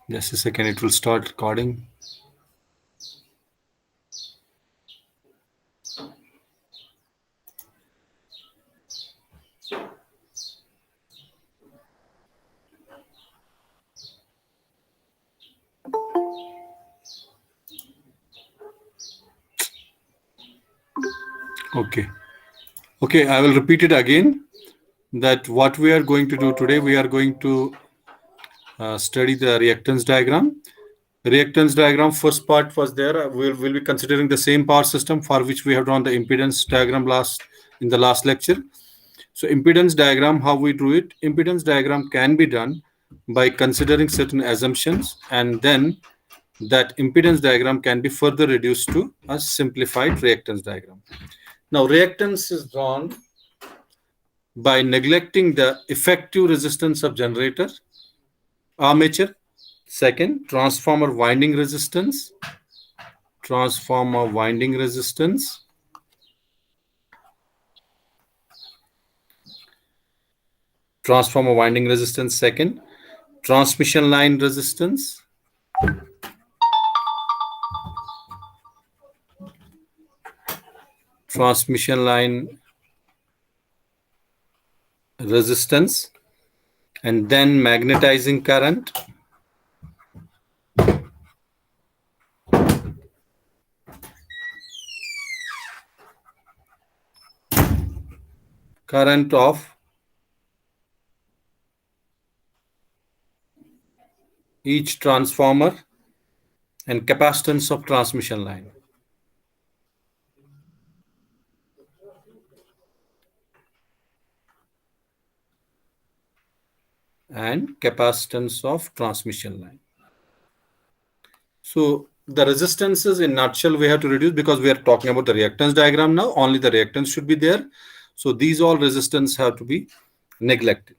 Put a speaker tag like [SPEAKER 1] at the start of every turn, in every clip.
[SPEAKER 1] Just a second, it will start recording. Okay. Okay, I will repeat it again. That what we are going to do today, we are going to study the reactance diagram. Reactance diagram, first part was there. We'll be considering the same power system for which we have drawn the impedance diagram in the last lecture. So impedance diagram, how we do it? Impedance diagram can be done by considering certain assumptions, and then that impedance diagram can be further reduced to a simplified reactance diagram. Now, reactance is drawn by neglecting the effective resistance of generator, armature. Second, transformer winding resistance. Transformer winding resistance. Transformer winding resistance. Second, transmission line resistance. Transmission line resistance. And then magnetizing current. Current of each transformer and capacitance of transmission line. And capacitance of transmission line. So the resistances in nutshell we have to reduce, because we are talking about the reactance diagram now. Only the reactance should be there. So these all resistance have to be neglected.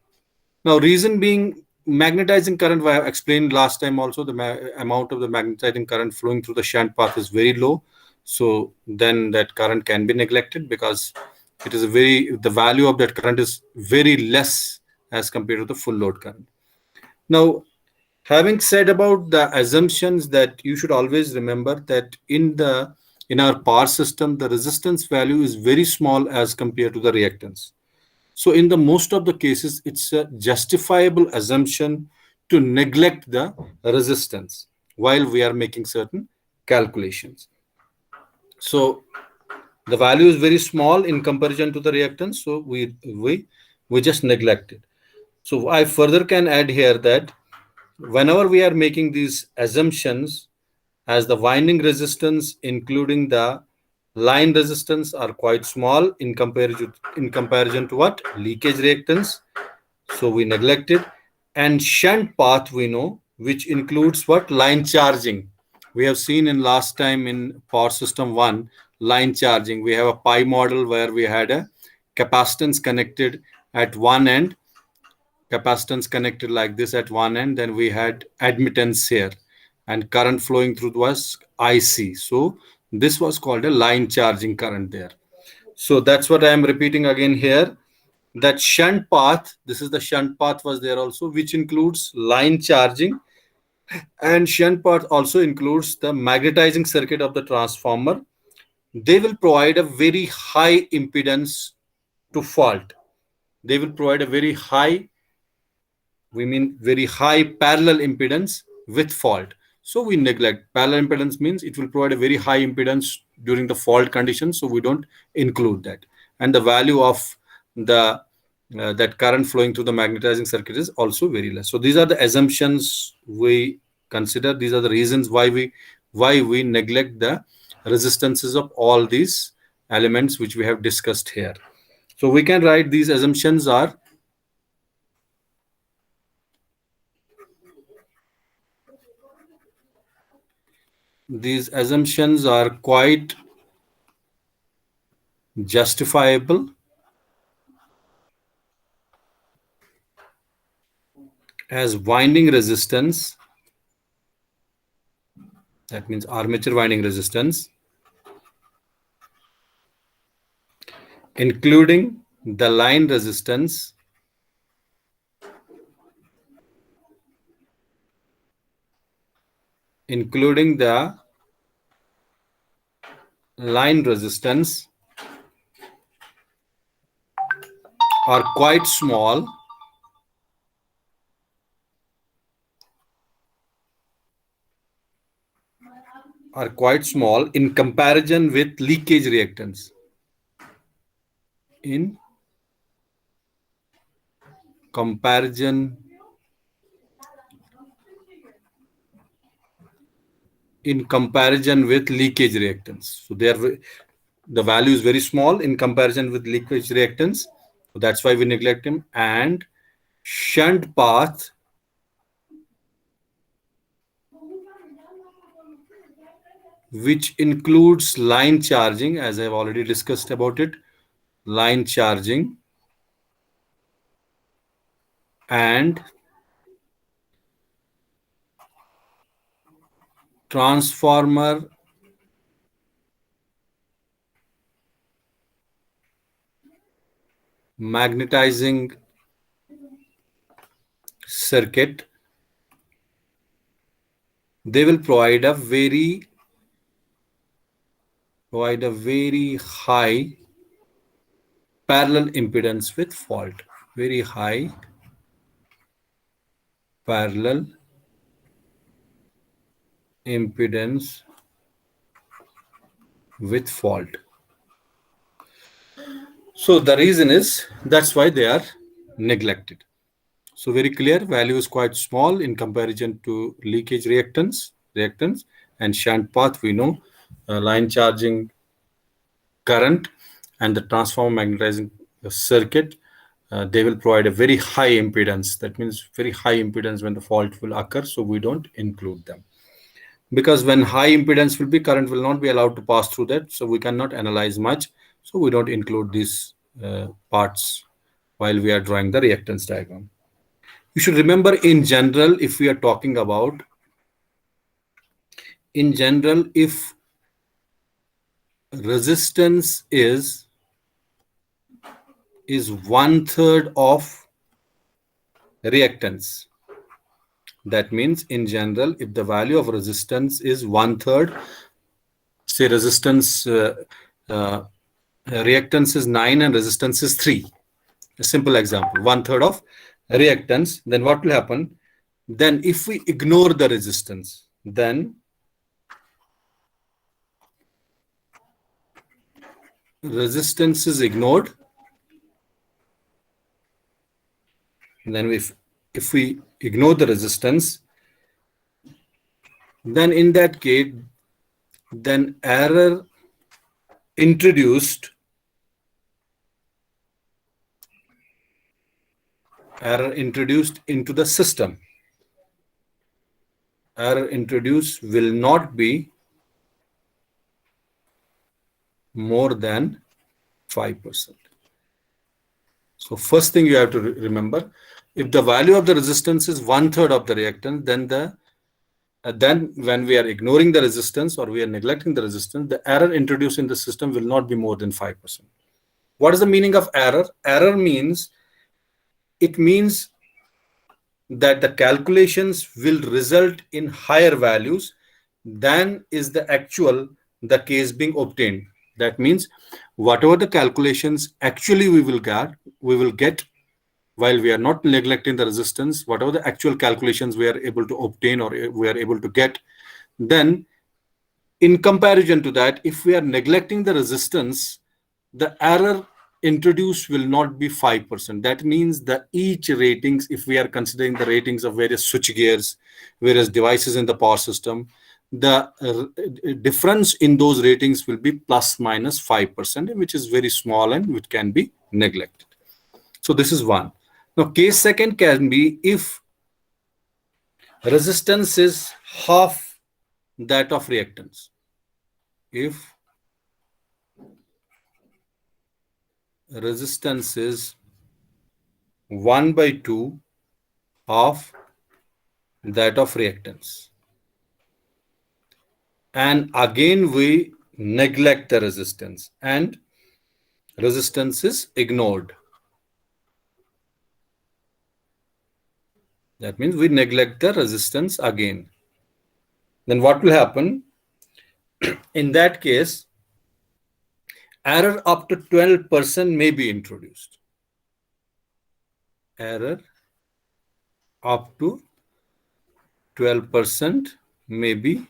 [SPEAKER 1] Now, reason being, magnetizing current, I have explained last time also, the amount of the magnetizing current flowing through the shunt path is very low. So then that current can be neglected, because it is the value of that current is very less as compared to the full load current. Now, having said about the assumptions, that you should always remember that in our power system, the resistance value is very small as compared to the reactance. So in the most of the cases, it's a justifiable assumption to neglect the resistance while we are making certain calculations. So the value is very small in comparison to the reactance, so we just neglect it. So I further can add here that whenever we are making these assumptions, as the winding resistance including the line resistance are quite small in comparison to what? Leakage reactance. So we neglect it. And shunt path we know, which includes what? Line charging. We have seen in last time in power system 1, line charging. We have a pi model where we had a capacitance connected at one end, capacitance connected like this at one end, then we had admittance here, and current flowing through was IC. So this was called a line charging current there. So that's what I am repeating again here. That shunt path, this is the shunt path was there also, which includes line charging, and shunt path also includes the magnetizing circuit of the transformer. They will provide a very high impedance to fault. They will provide a very high parallel impedance with fault. So we neglect. Parallel impedance means it will provide a very high impedance during the fault condition, so we don't include that. And the value of the that current flowing through the magnetizing circuit is also very less. So these are the assumptions we consider. These are the reasons why we neglect the resistances of all these elements which we have discussed here. So we can write these assumptions are quite justifiable as winding resistance, that means armature winding resistance, including the line resistance including the line resistance, are quite small in comparison with leakage reactance. In comparison with leakage reactance. So the value is very small in comparison with leakage reactance. So that's why we neglect them. And shunt path which includes line charging, as I've already discussed about it, line charging and transformer magnetizing circuit, they will provide a very high parallel impedance with fault. Very high parallel impedance with fault. So the reason is that's why they are neglected. So very clear, value is quite small in comparison to leakage reactance, and shunt path. We know line charging current and the transformer magnetizing circuit. They will provide a very high impedance. That means very high impedance when the fault will occur. So we don't include them. Because when high impedance will be, current will not be allowed to pass through that. So we cannot analyze much. So we don't include these parts while we are drawing the reactance diagram. You should remember, in general, if we are talking about, in general, if resistance is 1/3 of reactance, that means in general, if the value of resistance is 1/3, say resistance reactance is 9 and resistance is 3. A simple example, 1/3 of reactance, then what will happen? Then if we ignore the resistance, then resistance is ignored. And then if we ignore the resistance, then in that case, then error introduced into the system, error introduced will not be more than 5%. So first thing you have to remember, if the value of the resistance is 1/3 of the reactance, then when we are ignoring the resistance or we are neglecting the resistance, the error introduced in the system will not be more than 5%. What is the meaning of error? Error means, it means that the calculations will result in higher values than is the case being obtained. That means whatever the calculations actually we will get while we are not neglecting the resistance, whatever the actual calculations we are able to obtain or we are able to get, then in comparison to that, if we are neglecting the resistance, the error introduced will not be 5%. That means that each ratings, if we are considering the ratings of various switch gears, various devices in the power system, the difference in those ratings will be plus minus 5%, which is very small and which can be neglected. So this is one. Now, case second can be if resistance is half that of reactance. If resistance is 1/2 of that of reactance, and again we neglect the resistance and resistance is ignored. That means we neglect the resistance again. then what will happen? In that case, error up to 12% may be introduced. Error up to 12% may be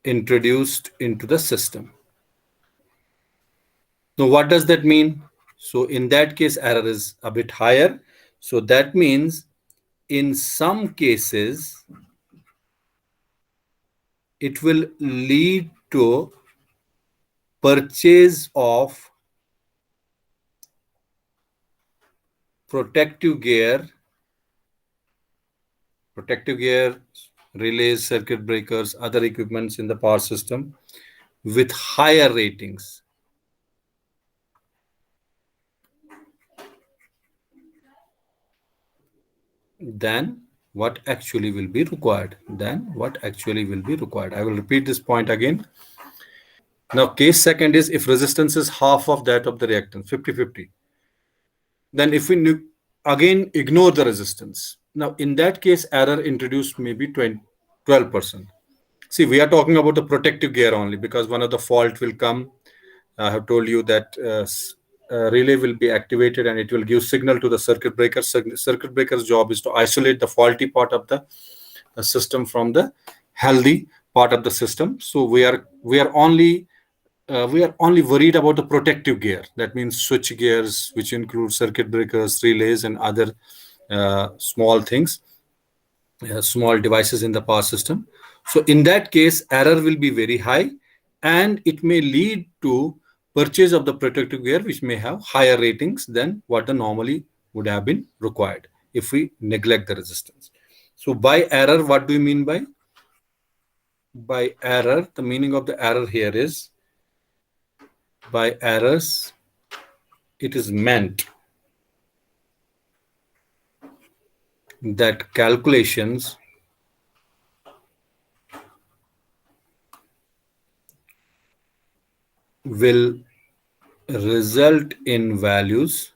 [SPEAKER 1] introduced into the system. Now, what does that mean? So in that case, error is a bit higher. So that means in some cases, it will lead to purchase of protective gear, relays, circuit breakers, other equipments in the power system with higher ratings than what actually will be required. I will repeat this point again. Now, case second is if resistance is half of that of the reactance, 50-50. Then if we again ignore the resistance. Now, in that case, error introduced maybe 12%. See, we are talking about the protective gear only because one of the fault will come. I have told you that relay will be activated and it will give signal to the circuit breaker. Circuit breaker's job is to isolate the faulty part of the system from the healthy part of the system. So we are only worried about the protective gear. That means switch gears, which include circuit breakers, relays, and other small things, small devices in the power system. So in that case, error will be very high, and it may lead to purchase of the protective gear, which may have higher ratings than what the normally would have been required if we neglect the resistance. So by error, what do you mean by? By error, the meaning of the error here is, by errors, it is meant that calculations will result in values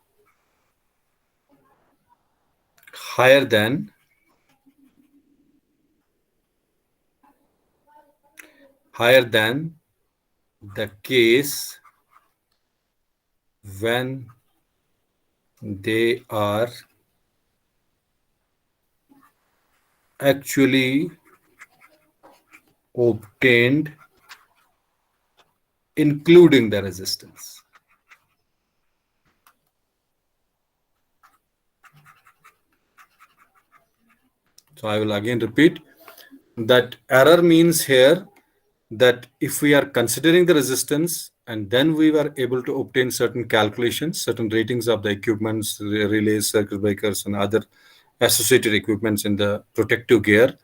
[SPEAKER 1] higher than the case when they are actually obtained including the resistance. So I will again repeat that error means here that if we are considering the resistance and then we were able to obtain certain calculations, certain ratings of the equipments, relays, circuit breakers, and other associated equipments in the protective gear,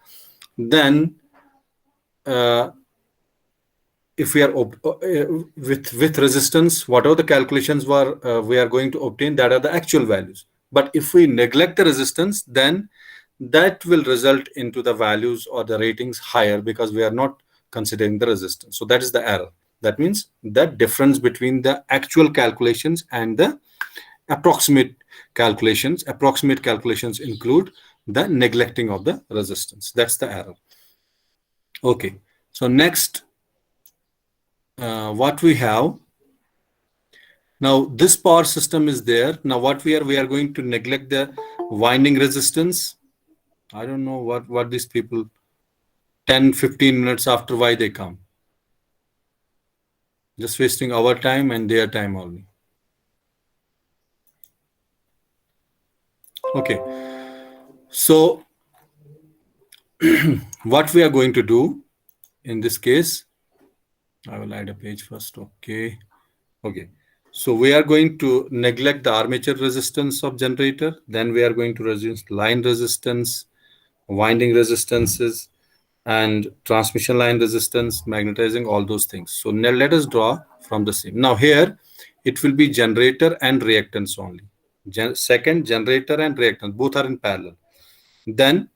[SPEAKER 1] then if we are with resistance, whatever the calculations were we are going to obtain, that are the actual values. But if we neglect the resistance, then that will result into the values or the ratings higher because we are not considering the resistance. So that is the error. That means that difference between the actual calculations and the approximate calculations. Approximate calculations include the neglecting of the resistance. That's the error. Okay. So next, what we have now, this power system is there. Now what we are going to neglect the winding resistance. I don't know what these people 10-15 minutes after why they come, just wasting our time and their time only. Okay, so what we are going to do in this case, I will add a page first. Okay. So we are going to neglect the armature resistance of generator. Then we are going to resist line resistance, winding resistances, and transmission line resistance, magnetizing, all those things. So now let us draw from the same. Now here it will be generator and reactance only. Second, generator and reactance, both are in parallel. Then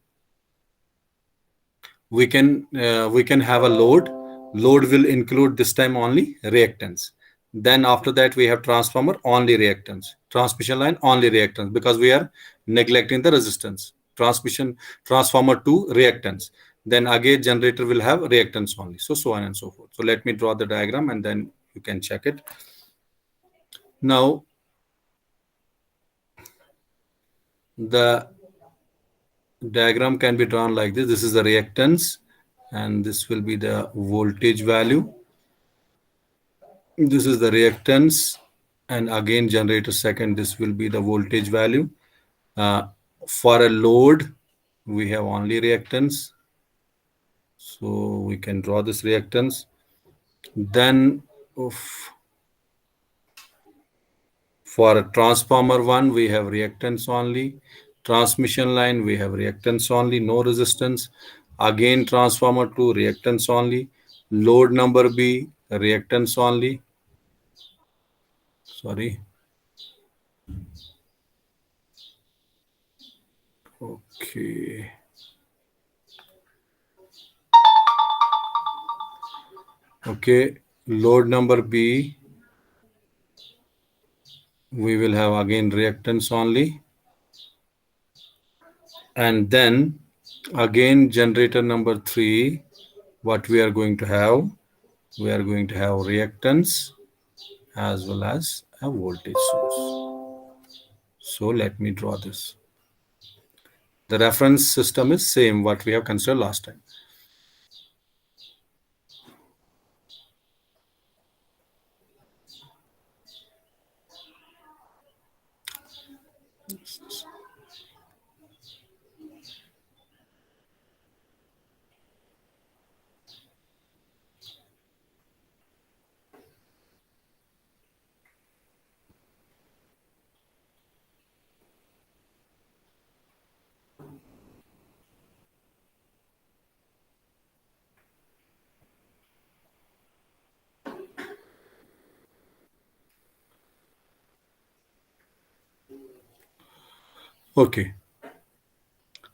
[SPEAKER 1] we can have a load. Load will include this time only reactance. Then after that we have transformer, only reactance. Transmission line, only reactance, because we are neglecting the resistance. Transformer to reactance. Then again generator will have reactance only. So on and so forth. So let me draw the diagram and then you can check it. Now the diagram can be drawn like this. This is the reactance and this will be the voltage value. This is the reactance and again generator second, this will be the voltage value. For a load, we have only reactance. So we can draw this reactance. Then for a transformer 1, we have reactance only. Transmission line, we have reactance only, no resistance. Again, transformer 2, reactance only. Load number B, reactance only. Sorry. Okay. Okay. Load number B, we will have again reactance only. And then again generator number 3, what we are going to have? We are going to have reactance as well as a voltage source. So let me draw this. The reference system is same what we have considered last time. Okay.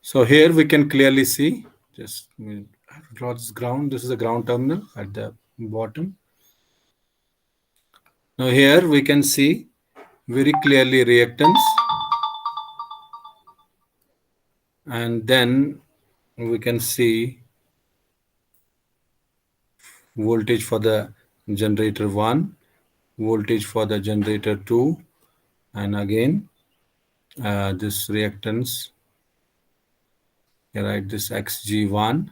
[SPEAKER 1] So here we can clearly see, just draw this ground. This is a ground terminal at the bottom. Now here we can see very clearly reactance. And then we can see voltage for the generator 1, voltage for the generator 2, and again this reactance. Write this xg1,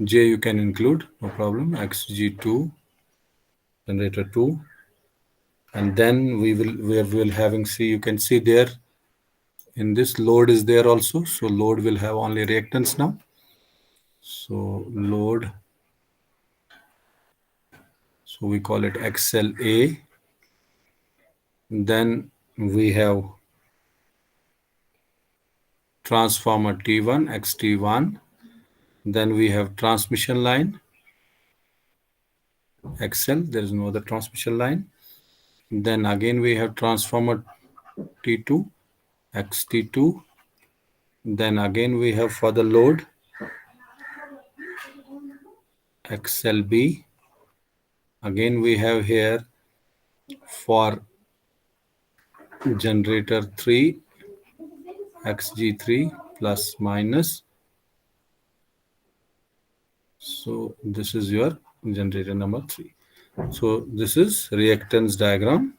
[SPEAKER 1] j you can include, no problem, xg2, generator 2, and then we will having see, you can see there in this load is there also, so load will have only reactance now. So load, so we call it XLA. Then we have transformer T1, XT1. Then we have transmission line, XL, there is no other transmission line. Then again we have transformer T2, XT2. Then again we have for the load, XLB. Again we have here for generator 3, XG3 plus minus. So this is your generator number 3. So this is reactance diagram.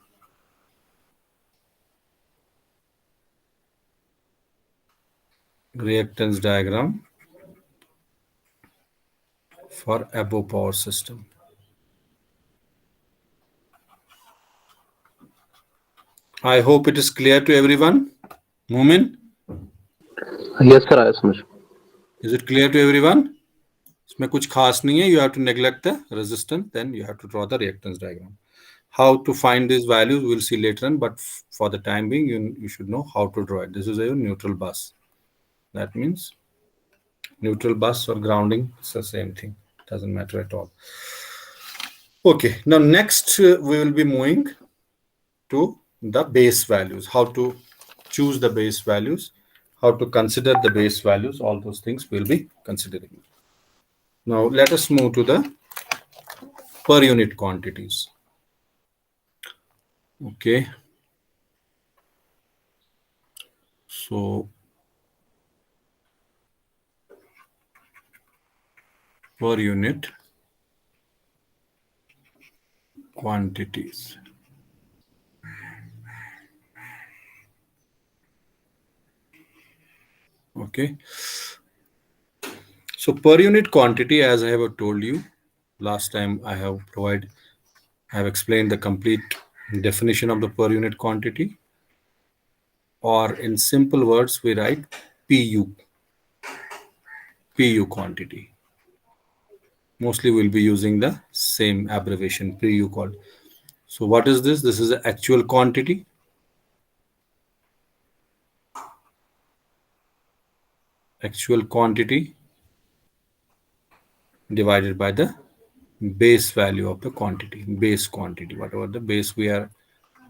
[SPEAKER 1] Reactance diagram for above power system. I hope it is clear to everyone. Mumin,
[SPEAKER 2] Yes, sir, I समझ.
[SPEAKER 1] is it clear to everyone? इसमें कुछ खास नहीं है. You have to neglect the resistance, then you have to draw the reactance diagram. How to find these values we'll see later on, but for the time being you should know how to draw it. This is a neutral bus. That means neutral bus or grounding, it's the same thing, doesn't matter at all. Okay, now next we will be moving to the base values, how to choose the base values, how to consider the base values, all those things we'll be considering. Now let us move to the per unit quantities. Okay, so per unit quantities. Okay. So per unit quantity, as I have told you last time, I have explained the complete definition of the per unit quantity, or in simple words, we write PU quantity. Mostly we'll be using the same abbreviation PU called. So what is this? This is the actual quantity. Actual quantity divided by the base value of the quantity, base quantity, whatever the base we are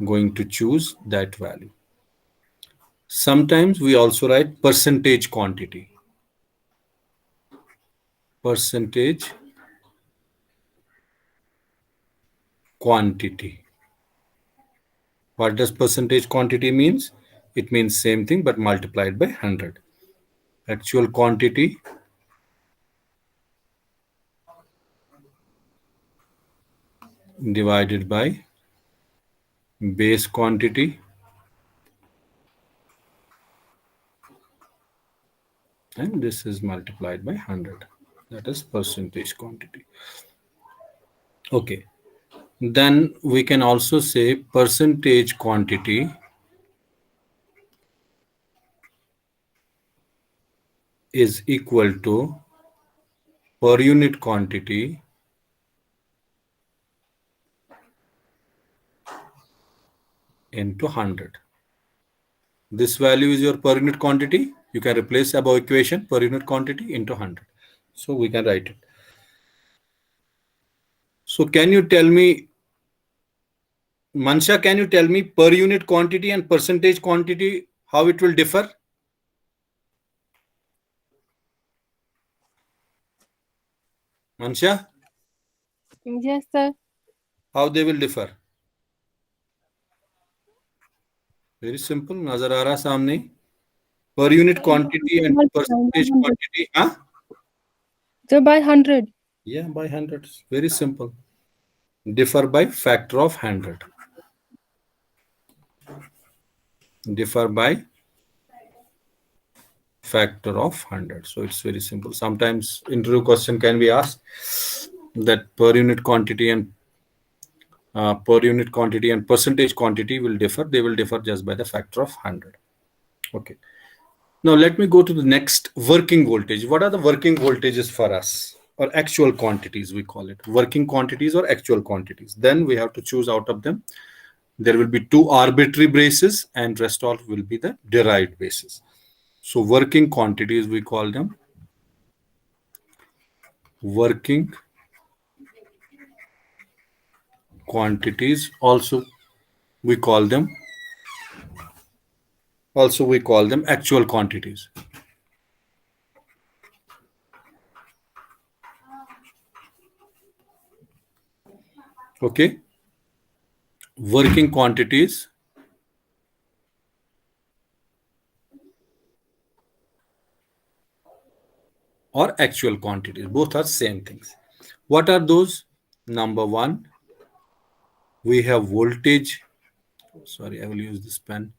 [SPEAKER 1] going to choose, that value. Sometimes we also write percentage quantity. Percentage quantity. What does percentage quantity means? It means same thing but multiplied by 100. Actual quantity divided by base quantity and this is multiplied by 100. That is percentage quantity. Okay. Then we can also say percentage quantity is equal to per unit quantity into 100. This value is your per unit quantity. You can replace above equation per unit quantity into 100. So we can write it. So can you tell me, Mansha, can you tell me per unit quantity and percentage quantity, how it will differ? Mansha,
[SPEAKER 3] Yes, sir.
[SPEAKER 1] how they will differ? Very simple. नजर आ रहा सामने. Per unit quantity and percentage quantity. Huh?
[SPEAKER 3] So by 100.
[SPEAKER 1] Yeah, by 100. Very simple. Differ by factor of 100. Differ by factor of 100. So it's very simple. Sometimes interview question can be asked that per unit quantity and percentage quantity will differ. They will differ just by the factor of 100. Okay. Now let me go to the next, working voltage. What are the working voltages for us, or actual quantities we call it? Working quantities or actual quantities. Then we have to choose out of them. There will be two arbitrary bases and rest all will be the derived bases. So working quantities, we call them working quantities. Also we call them actual quantities. Okay. Working quantities or actual quantities, both are same things. What are those? Number one, we have voltage. Sorry, I will use this pen.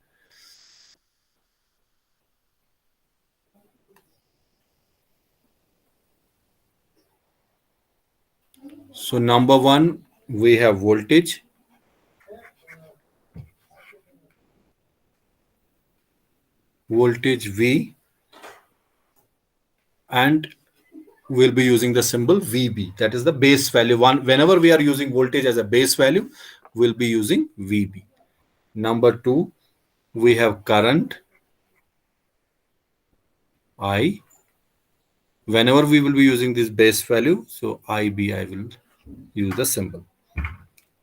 [SPEAKER 1] So number one, we have voltage. Voltage V, and we'll be using the symbol VB. That is the base value. Whenever we are using voltage as a base value, we'll be using VB. Number two, we have current I. Whenever we will be using this base value, so IB, I will use the symbol.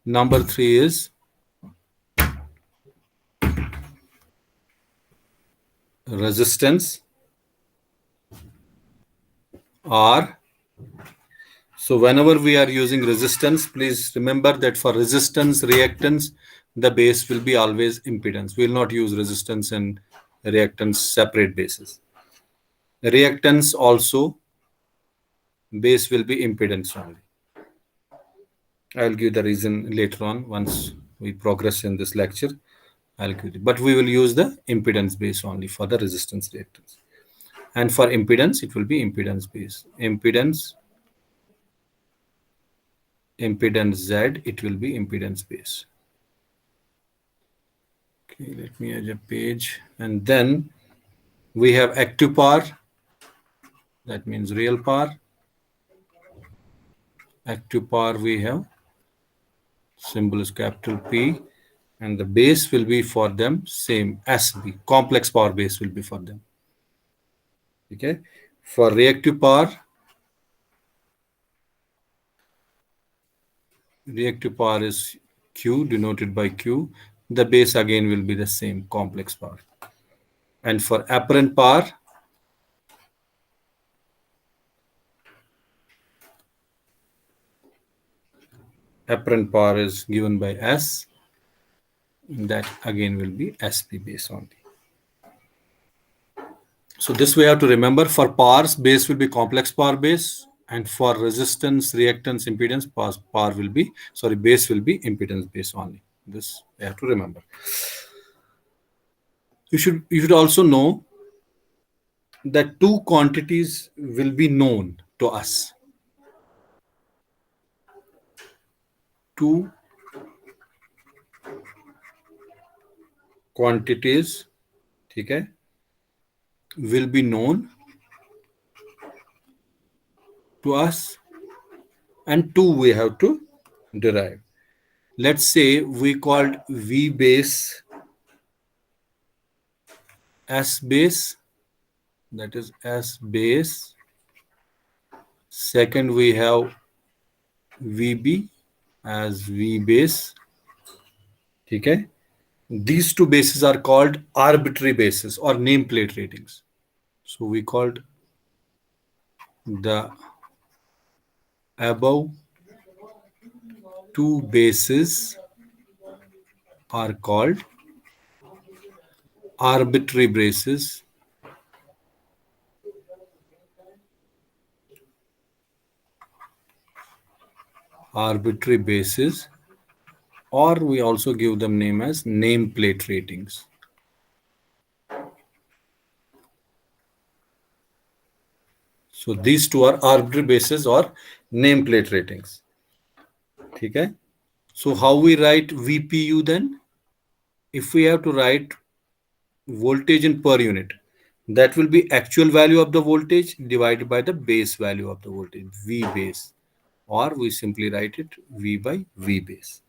[SPEAKER 1] Number three is resistance R. So whenever we are using resistance, please remember that for resistance, reactance, the base will be always impedance. We will not use resistance and reactance separate bases. Reactance also base will be impedance only. I'll give the reason later on once we progress in this lecture. I'll give it. But we will use the impedance base only for the resistance reactance. And for impedance, it will be impedance base. Impedance Z, it will be impedance base. Okay, let me add a page. And then we have active power. That means real power. Active power we have. Symbol is capital P. And the base will be for them same SB. Complex power base will be for them. Okay. For reactive power is Q, denoted by Q. The base again will be the same, complex power. And for apparent power, is given by S. That again will be SP base only. So this we have to remember. For powers, base will be complex power base. And for resistance, reactance, impedance, base will be impedance base only. This we have to remember. You should also know that two quantities will be known to us. Two quantities, okay, will be known to us, and two we have to derive. Let's say we called V base S base, that is S base. Second, we have VB as V base. Okay. These two bases are called arbitrary bases or nameplate ratings. So we called the above two bases are called arbitrary bases. Arbitrary bases, or we also give them name as nameplate ratings. So these two are arbitrary bases or nameplate ratings. Okay. So how we write VPU then? If we have to write voltage in per unit, that will be actual value of the voltage divided by the base value of the voltage, V base, or we simply write it V by V base.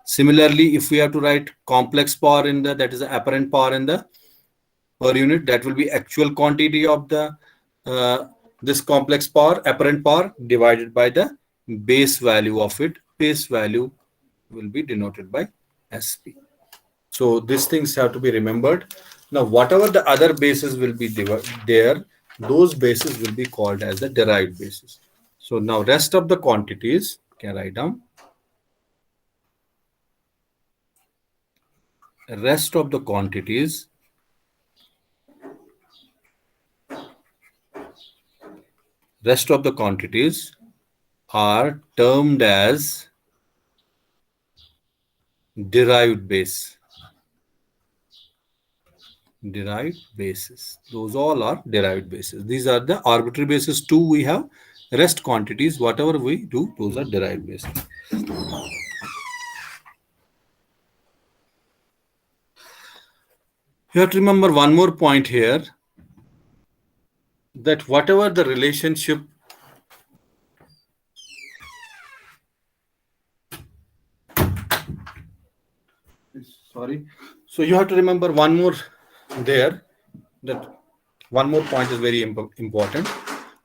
[SPEAKER 1] Similarly, if we have to write complex power in the, that is the apparent power in the per unit, that will be actual quantity of the this complex power, apparent power, divided by the base value of it. Base value will be denoted by SP. So these things have to be remembered. Now, whatever the other bases will be there, those bases will be called as the derived bases. So now rest of the quantities, can write down. Rest of the quantities are termed as derived base. Derived bases. Those all are derived bases. These are the arbitrary bases too. We have rest quantities. Whatever we do, those are derived bases. You have to remember one more point here, that whatever the relationship so you have to remember one more there, that one more point is very important.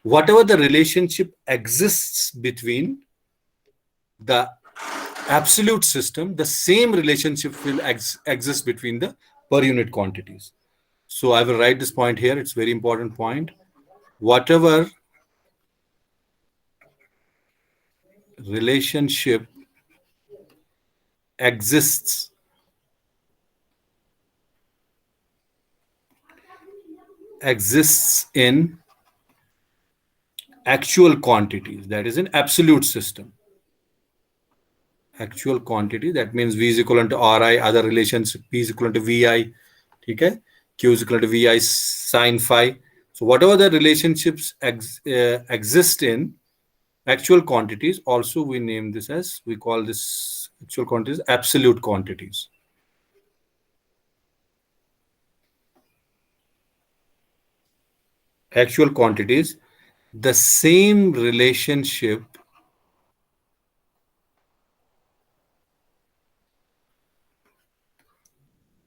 [SPEAKER 1] Whatever the relationship exists between the absolute system, the same relationship will exist between the per unit quantities. So I will write this point here. It's very important point. Whatever relationship exists in actual quantities, that is an absolute system. Actual quantity, that means V is equivalent to Ri, other relations, P is equivalent to Vi, okay? Q is equivalent to Vi sine phi. So whatever the relationships exist in actual quantities, also we name this as, we call this actual quantities absolute quantities. Actual quantities, the same relationship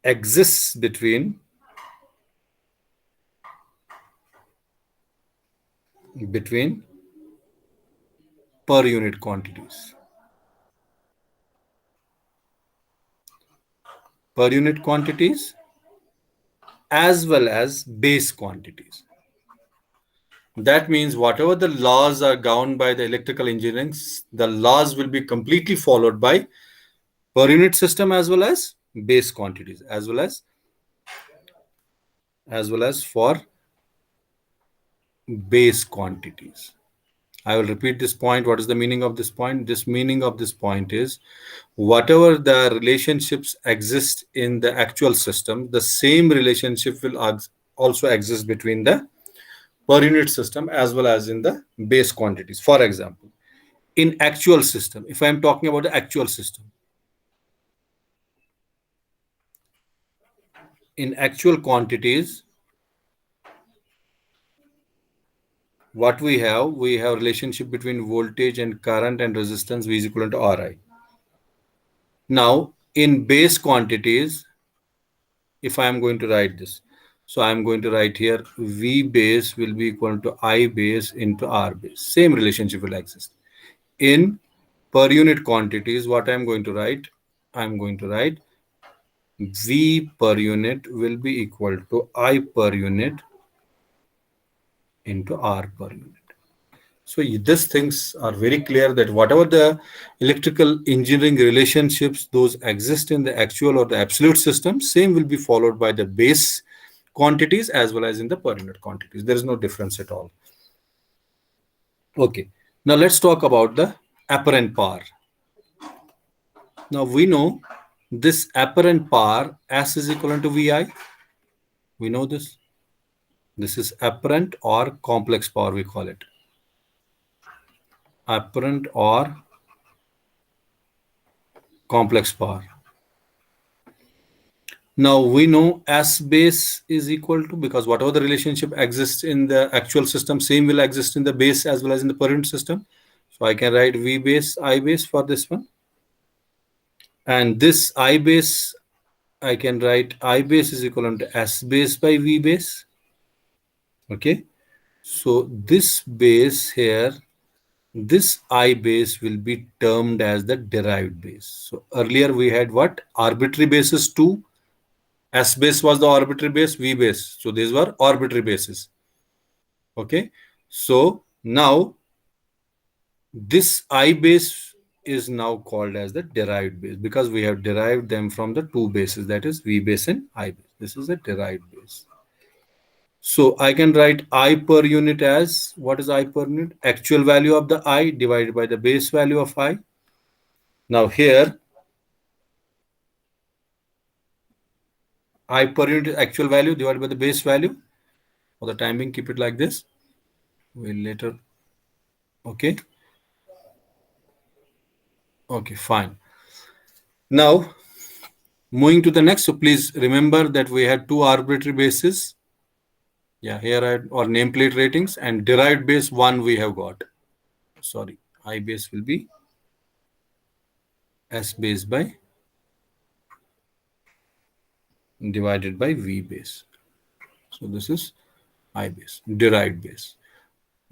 [SPEAKER 1] exists between per unit quantities. Per unit quantities as well as base quantities. That means whatever the laws are governed by the electrical engineering, the laws will be completely followed by per unit system as well as base quantities, as well as for base quantities. I will repeat this point. What is the meaning of this point? This meaning of this point is whatever the relationships exist in the actual system, the same relationship will also exist between the per unit system as well as in the base quantities. For example, in actual system, if I am talking about the actual system, in actual quantities, what we have relationship between voltage and current and resistance V is equivalent to Ri. Now, in base quantities, if I am going to write this, so I am going to write here V base will be equal to I base into R base. Same relationship will exist. In per unit quantities, what I am going to write? I am going to write V per unit will be equal to I per unit into R per unit. So these things are very clear that whatever the electrical engineering relationships those exist in the actual or the absolute system, same will be followed by the base quantities as well as in the per unit quantities. There is no difference at all. Okay, now let's talk about the apparent power. Now we know this apparent power S is equivalent to Vi. We know this. This is apparent or complex power, we call it. Apparent or complex power. Now we know S base is equal to, because whatever the relationship exists in the actual system, same will exist in the base as well as in the per unit system. So I can write V base, I base for this one. And this I base, I can write I base is equivalent to S base by V base. Okay. So this base here, this I base will be termed as the derived base. So earlier we had what? Arbitrary bases 2. S base was the arbitrary base, V base. So these were arbitrary bases. Okay. So now this I base is now called as the derived base because we have derived them from the two bases, that is V base and I base. This is a derived base. So I can write I per unit as, what is I per unit? Actual value of the I divided by the base value of I. Now here, I per unit is actual value divided by the base value. For the time being, keep it like this. We'll later. Okay. Okay, fine. Now, moving to the next. So please remember that we had two arbitrary bases. Yeah, here or nameplate ratings and derived base 1 we have got. Sorry, I base will be S base by divided by V base. So this is I base, derived base.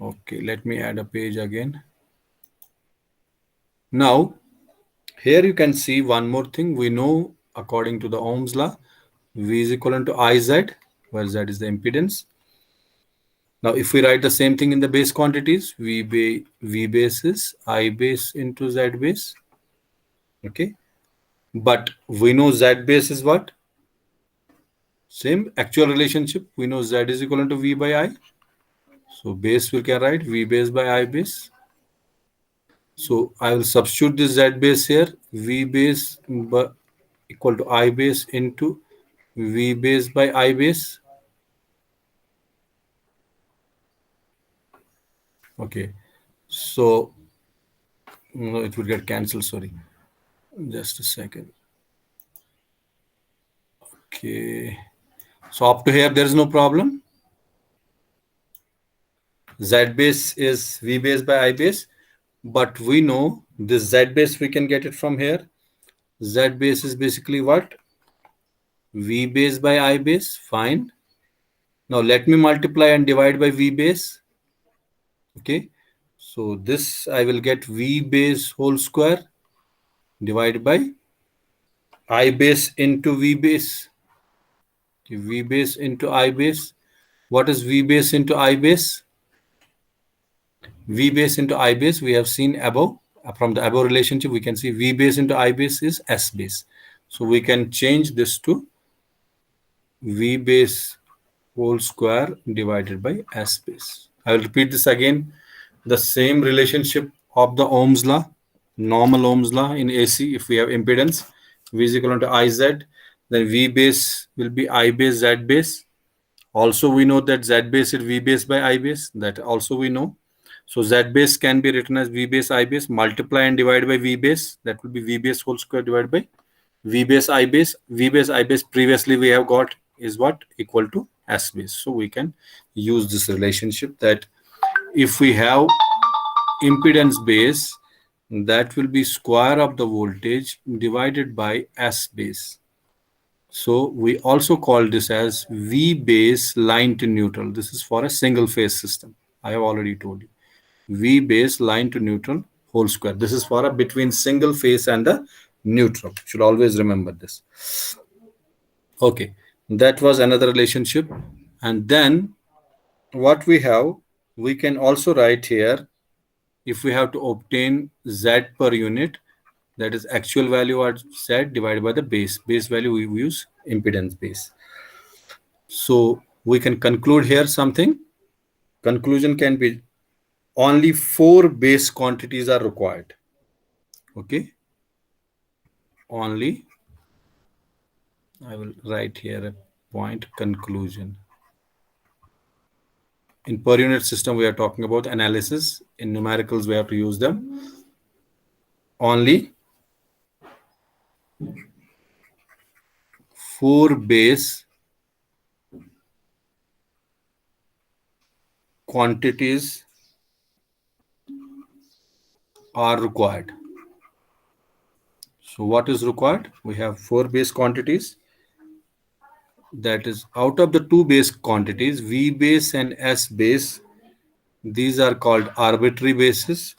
[SPEAKER 1] Okay, let me add a page again. Now, here you can see one more thing. We know according to the Ohm's law, V is equivalent to IZ, where Z is the impedance. Now, if we write the same thing in the base quantities, V base is I base into Z base. Okay. But we know Z base is what? Same actual relationship. We know Z is equivalent to V by I. So base we can write V base by I base. So I will substitute this Z base here. V base equal to I base into V base by I base. Okay. So no, it will get cancelled. Sorry. Just a second. Okay. So up to here, there is no problem. Z base is V base by I base. But we know this Z base, we can get it from here. Z base is basically what? V base by I base. Fine. Now let me multiply and divide by V base. Okay. So this I will get V base whole square divided by I base into V base. Okay, V base into I base. What is V base into I base? V base into I base, we have seen above. From the above relationship, we can see V base into I base is S base. So we can change this to V base whole square divided by S base. I will repeat this again. The same relationship of the Ohm's law, normal Ohm's law in AC, if we have impedance, V is equal to IZ, then V base will be I base Z base. Also, we know that Z base is V base by I base. That also we know. So Z base can be written as V base I base, multiply and divide by V base. That will be V base whole square divided by V base I base. V base I base previously we have got is what? Equal to S base. So we can use this relationship that if we have impedance base, that will be square of the voltage divided by S base. So we also call this as V base line to neutral. This is for a single phase system. I have already told you. V base line to neutral whole square. This is for a between single phase and the neutral. Should always remember this. Okay, that was another relationship. And then what we have, we can also write here, if we have to obtain Z per unit, that is actual value at Z divided by the base. Base value we use impedance base. So we can conclude here something. Conclusion can be only 4 base quantities are required. Okay. Only, I will write here a point conclusion. In per unit system, we are talking about analysis. In numericals, we have to use them. Only 4 base quantities are required. So what is required? We have 4 base quantities. That is, out of the 2 base quantities, V base and S base, these are called arbitrary bases.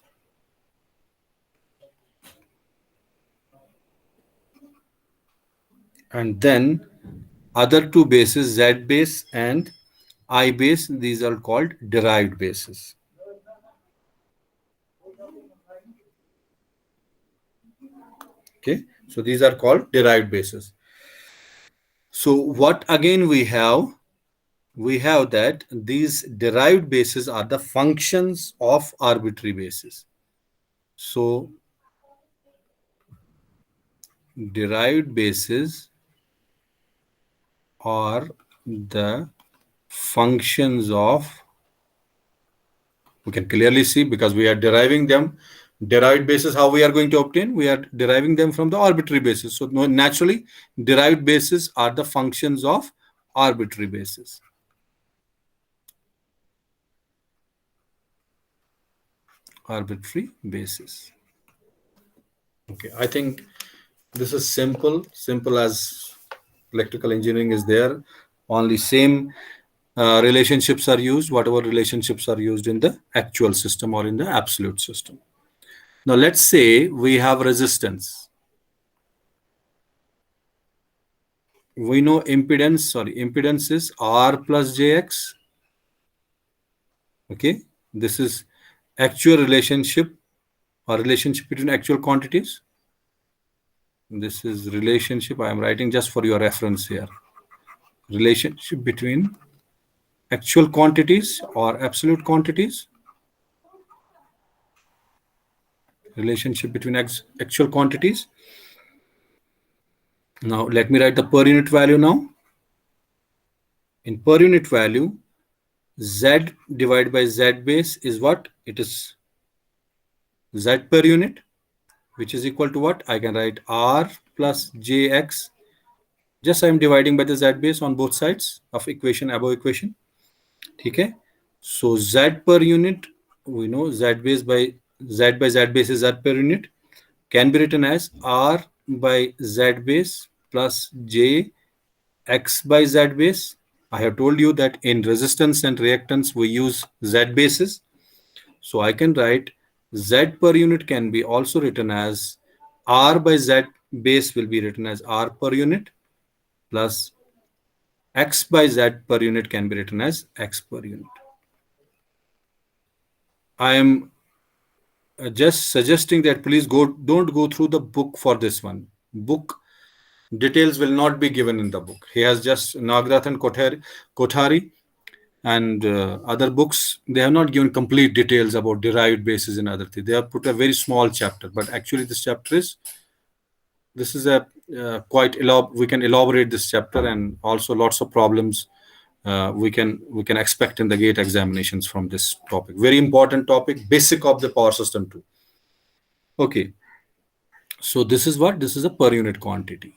[SPEAKER 1] And then other 2 bases, Z base and I base, these are called derived bases. Okay, so these are called derived bases. So what again we have? We have that these derived bases are the functions of arbitrary bases. So derived bases are the functions of, we can clearly see because we are deriving them. Derived bases, how we are going to obtain? We are deriving them from the arbitrary basis. So naturally, derived bases are the functions of arbitrary bases. Arbitrary basis. Okay, I think this is simple as electrical engineering is there. Only same relationships are used, whatever relationships are used in the actual system or in the absolute system. Now let's say we have resistance. We know impedance is R plus JX. Okay, this is actual relationship or relationship between actual quantities. This is relationship I am writing just for your reference here. Relationship between actual quantities or absolute quantities. Relationship between actual quantities. Now let me write the per unit value now. In per unit value, Z divided by Z base is what? It is Z per unit, which is equal to what? I can write R plus JX. Just I am dividing by the Z base on both sides of equation, above equation. Okay. So Z per unit, we know Z by Z base is Z per unit, can be written as R by Z base plus J X by Z base. I have told you that in resistance and reactance we use Z bases. So I can write Z per unit can be also written as R by Z base will be written as R per unit plus X by Z per unit can be written as X per unit. I am just suggesting that please don't go through the book for this one. Book details will not be given in the book. He has just Nagrathan Kothari and other books. They have not given complete details about derived bases and other things. They have put a very small chapter, but actually this chapter is a we can elaborate this chapter, and also lots of problems we can expect in the gate examinations from this topic. Very important topic, basic of the power system too. Okay, so this is what? This is a per unit quantity.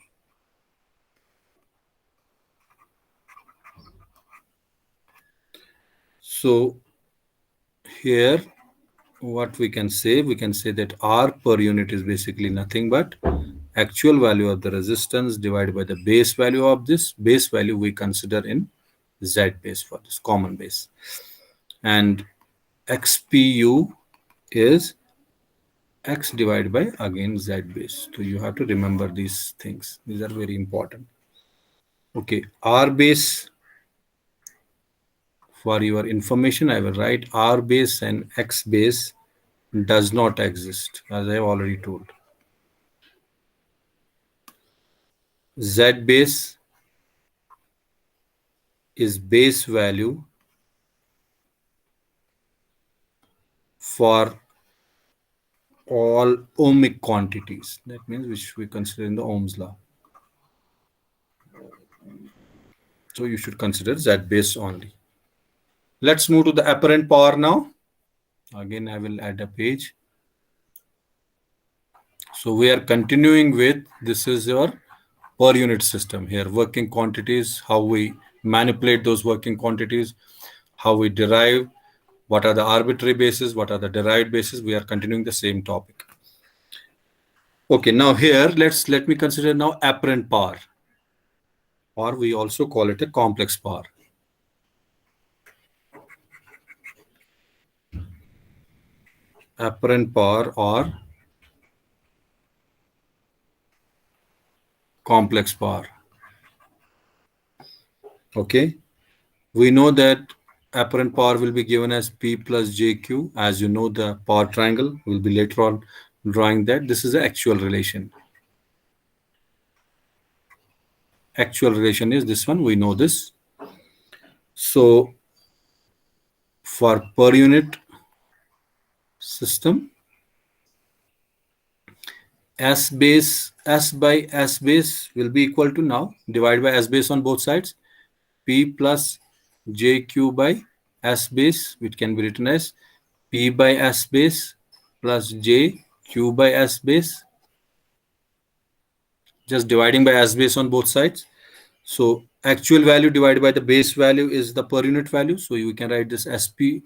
[SPEAKER 1] So here what we can say that R per unit is basically nothing but actual value of the resistance divided by the base value of this. Base value we consider in Z base for this common base, and XPU is X divided by again Z base. So you have to remember these things. These are very important. Okay, R base, for your information, I will write R base and X base does not exist, as I have already told. Z base is base value for all ohmic quantities. That means which we consider in the Ohm's law. So you should consider Z base only. Let's move to the apparent power now. Again, I will add a page. So we are continuing with, this is your per unit system here, working quantities, how we manipulate those working quantities, how we derive, what are the arbitrary bases, what are the derived bases. We are continuing the same topic. Okay, now here let me consider now apparent power, or we also call it a complex power. Apparent power or complex power. Okay, we know that apparent power will be given as P plus JQ. As you know, the power triangle will be later on drawing that. This is the actual relation. Actual relation is this one. We know this. So for per unit system, S by S base will be equal to, now divide by S base on both sides, P plus JQ by S base, which can be written as P by S base plus JQ by S base. Just dividing by S base on both sides. So actual value divided by the base value is the per unit value. So you can write this SP,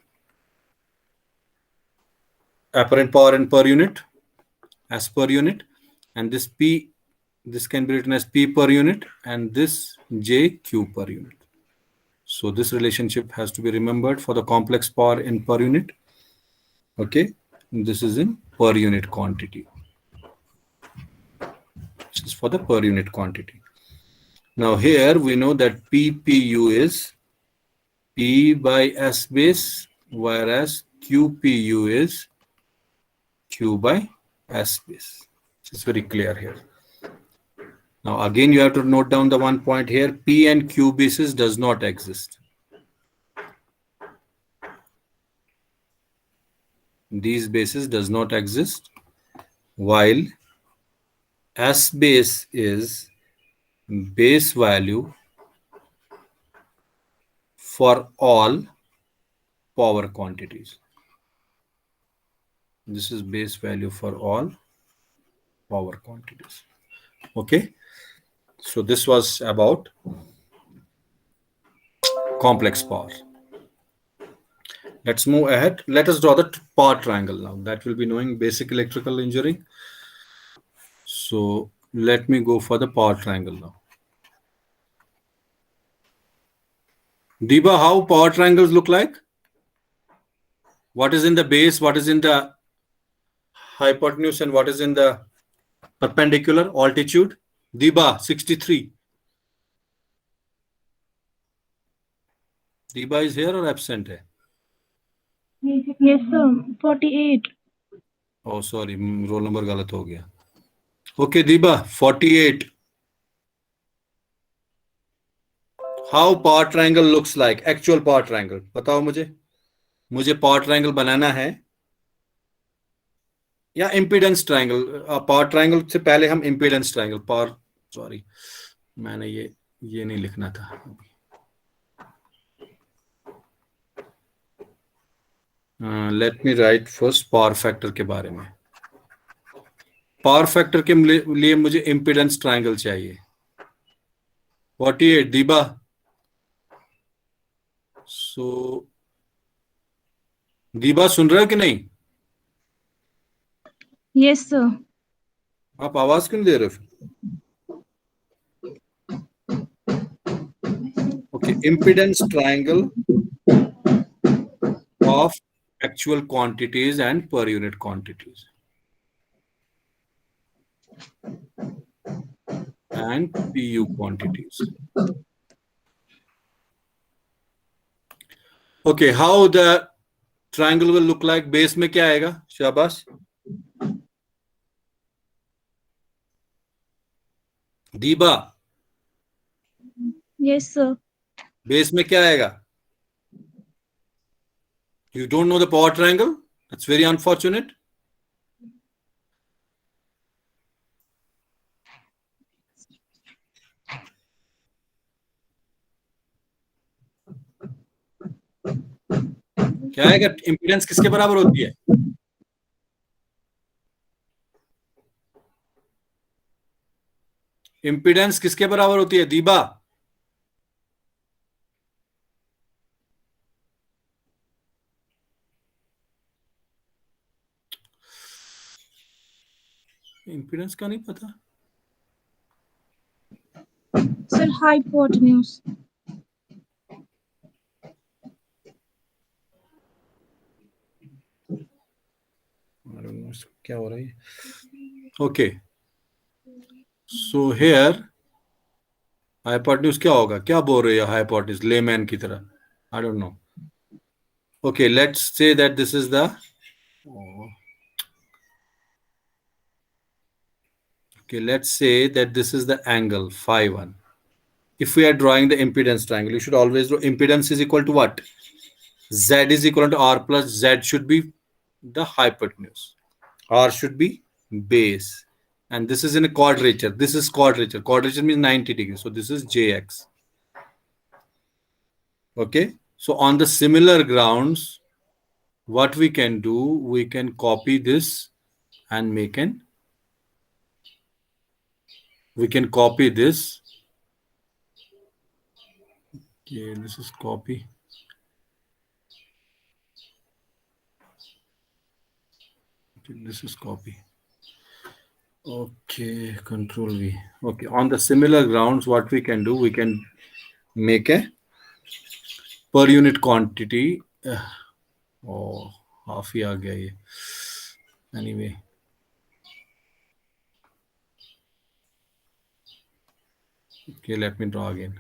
[SPEAKER 1] apparent power in per unit, as per unit, and this P, this can be written as P per unit, and this JQ per unit. So this relationship has to be remembered for the complex power in per unit. Okay, and this is in per unit quantity. This is for the per unit quantity. Now here we know that PPU is P by S base, whereas QPU is Q by S base. It's very clear here. Now again you have to note down the one point here, P and Q bases does not exist. these bases does not exist, while S base is base value for all power quantities. This is base value for all power quantities. Okay, so this was about complex power. Let's move ahead. Let us draw the power triangle now. That will be knowing basic electrical engineering. So let me go for the power triangle now. Diba, how power triangles look like? What is in the base, what is in the hypotenuse, and what is in the perpendicular altitude? Diba, 63. Diba is here or absent? Hai?
[SPEAKER 4] Yes, sir. 48.
[SPEAKER 1] Oh, sorry, roll number galat ho gaya. Okay, Diba, 48. How power triangle looks like? Actual power triangle. बताओ मुझे power triangle बनाना है या impedance triangle. Power triangle से पहले हम impedance triangle. Sorry, मैंने ये नहीं लिखना था. Let me write first power factor के बारे में. Power factor के लिए मुझे impedance triangle चाहिए. 48, Diba. So Diba सुन रहे हो कि नहीं?
[SPEAKER 4] Yes, sir.
[SPEAKER 1] आप आवाज क्यों दे रहे हो? Okay, impedance triangle of actual quantities and per unit quantities and PU quantities. Okay, how the triangle will look like? Base में क्या आएगा? शाबाश. Diba,
[SPEAKER 4] Yes, sir.
[SPEAKER 1] base में क्या आएगा? You don't know the power triangle? That's very unfortunate. क्या आएगा? Impedance किसके बराबर होती है? Impedance किसके बराबर होती है? Diba. Impedance का नहीं पता.
[SPEAKER 4] Sir, hypotenuse.
[SPEAKER 1] I don't know क्या हो रहा है. Okay. So here hypotenuse क्या होगा? क्या बोल रहे हो hypotenuse layman की तरह? I don't know. Okay, let's say that this is the let's say that this is the angle phi 1. If we are drawing the impedance triangle, you should always draw impedance is equal to what? Z is equal to R plus Z should be the hypotenuse. R should be base. And this is in a quadrature. This is quadrature. Quadrature means 90 degrees. So this is Jx. Okay. So on the similar grounds, what we can do, we can copy this and we can copy this. Okay, this is copy. Okay, this is copy. Okay, control V. Okay, on the similar grounds, what we can do, we can make a per unit quantity. Oh, half ही आ गया ये. Anyway. Okay, let me draw again.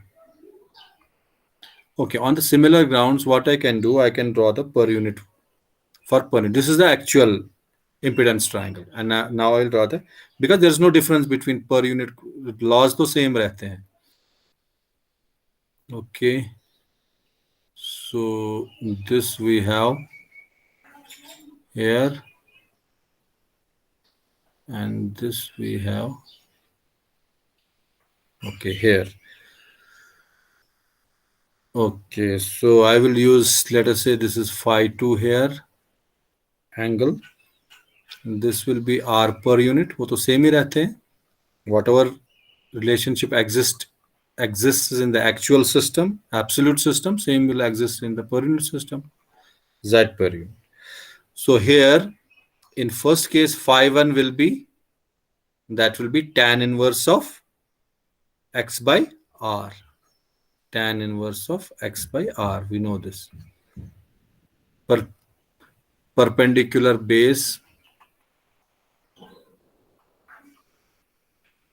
[SPEAKER 1] Okay, on the similar grounds, what I can do, I can draw the per unit for per unit. This is the actual impedance triangle, and now I'll draw the, because there's no difference between per unit, laws तो same रहते हैं. Okay, so this we have here, and this we have, okay, here. Okay, so I will use, let us say this is phi 2 here, angle. This will be R per unit. वो तो same ही रहते हैं. Whatever relationship exists in the actual system, absolute system, same will exist in the per unit system, Z per unit. So here, in first case, phi 1 will be, that will be tan inverse of x by r. Tan inverse of x by r. We know this. Perpendicular base.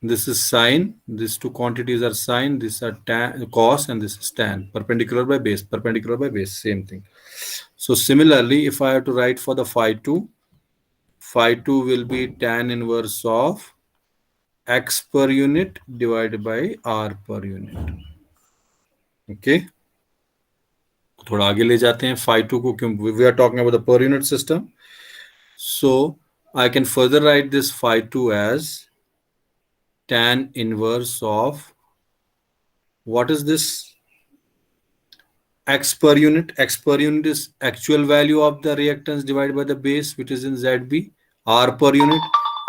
[SPEAKER 1] This is sine. These two quantities are sine. These are tan, cos, and this is tan. Perpendicular by base. Perpendicular by base. Same thing. So similarly, if I have to write for the phi 2 will be tan inverse of x per unit divided by r per unit. Okay. थोड़ा आगे ले जाते हैं phi 2 को, क्यों, we are talking about the per unit system. So I can further write this phi 2 as tan inverse of, what is this? X per unit. X per unit is actual value of the reactance divided by the base, which is in ZB. R per unit,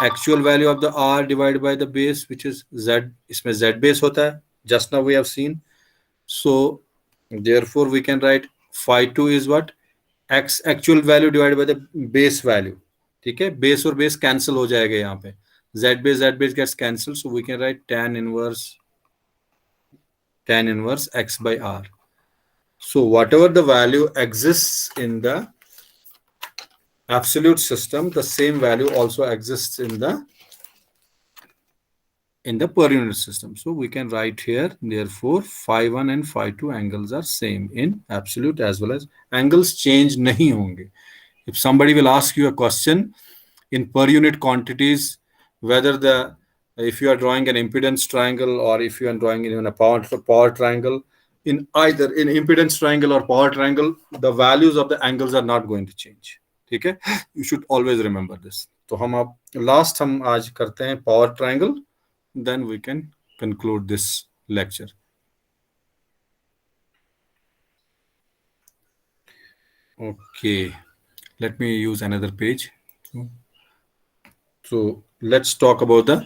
[SPEAKER 1] actual value of the R divided by the base, which is Z. इसमें Z base होता है. Just now we have seen. So therefore we can write phi 2 is what? X actual value divided by the base value. ठीक है, base और base cancel हो जाएगा यहाँ पे. Z base gets cancelled, so we can write tan inverse x by r. So whatever the value exists in the absolute system, the same value also exists in the per unit system. So we can write here, therefore phi 1 and phi 2 angles are same in absolute as well as, angles change नहीं होंगे. If somebody will ask you a question in per unit quantities, whether if you are drawing an impedance triangle or if you are drawing even a power triangle, in either in impedance triangle or power triangle, the values of the angles are not going to change. ठीक है, you should always remember this. तो हम अब last हम आज करते हैं power triangle, then we can conclude this lecture. Okay, let me use another page. So let's talk about the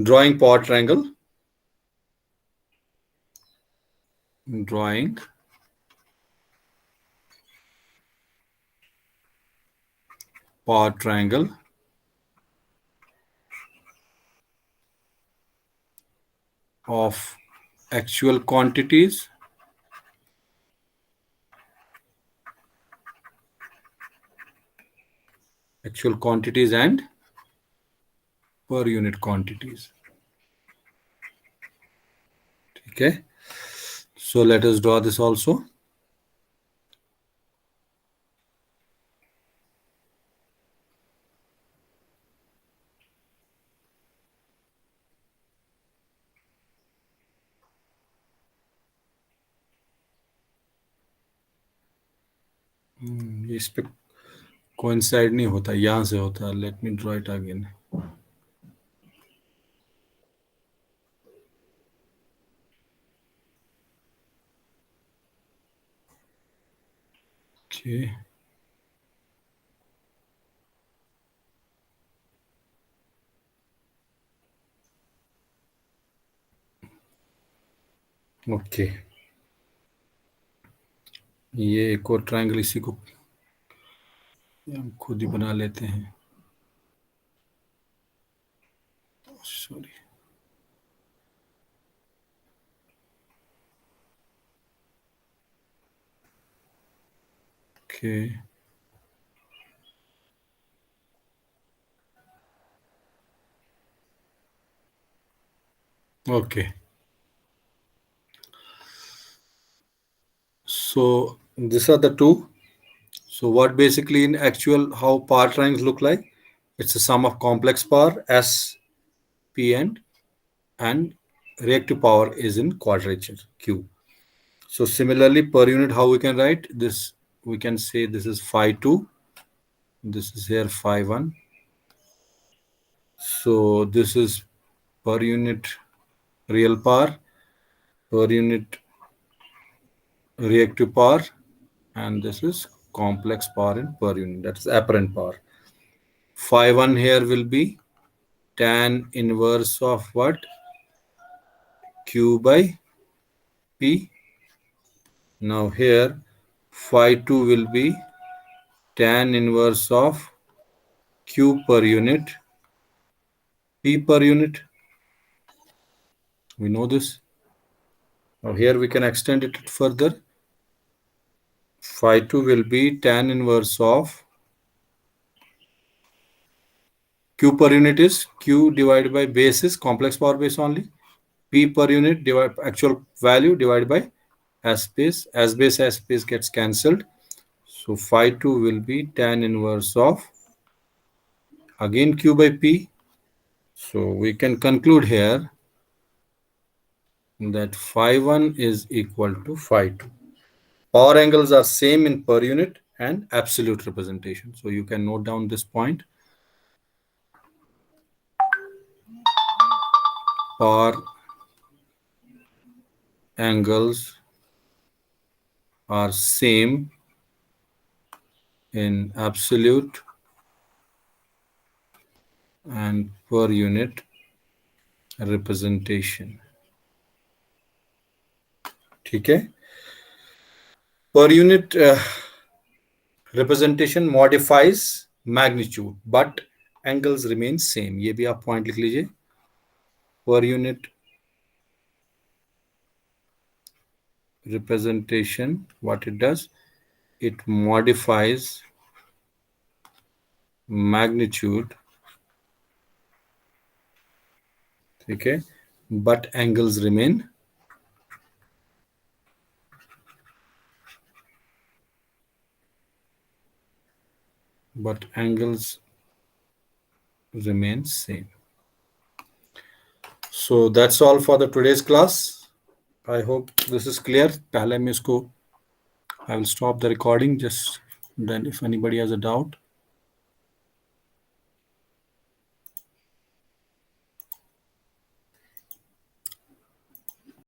[SPEAKER 1] drawing power triangle. Drawing power triangle of actual quantities and per unit quantities. Okay, so let us draw this also. इस पे coincide नहीं होता, यहां से होता है. Let me draw it again. Okay. Okay. ये एक और ट्रायंगल इसी को हम खुद ही बना लेते हैं. Sorry. Okay. Okay. So these are the two. So what basically in actual how power triangles look like? It's a sum of complex power S, P, and reactive power is in quadrature Q. So similarly per unit, how we can write this? We can say this is phi 2 This is here phi 1. So this is per unit real power, per unit reactive power, and this is complex power in per unit, that is apparent power. Phi 1 here will be tan inverse of what? Q by P. Now here phi 2 will be tan inverse of Q per unit, P per unit. We know this. Now here we can extend it further. Phi 2 will be tan inverse of Q per unit is Q divided by base is complex power base only. P per unit divide actual value divided by S base. S base gets cancelled. So phi 2 will be tan inverse of again Q by P. So we can conclude here that phi 1 is equal to phi 2. Power angles are same in per unit and absolute representation. So you can note down this point. Power angles are same in absolute and per unit representation. ठीक है? Per unit representation modifies magnitude, but angles remain same. ये भी आप point लिख लीजिए. Per unit representation, what it does, it modifies magnitude, okay, but angles remain same. So that's all for the today's class. I hope this is clear. पहले मैं इसको I will stop the recording just then if anybody has a doubt.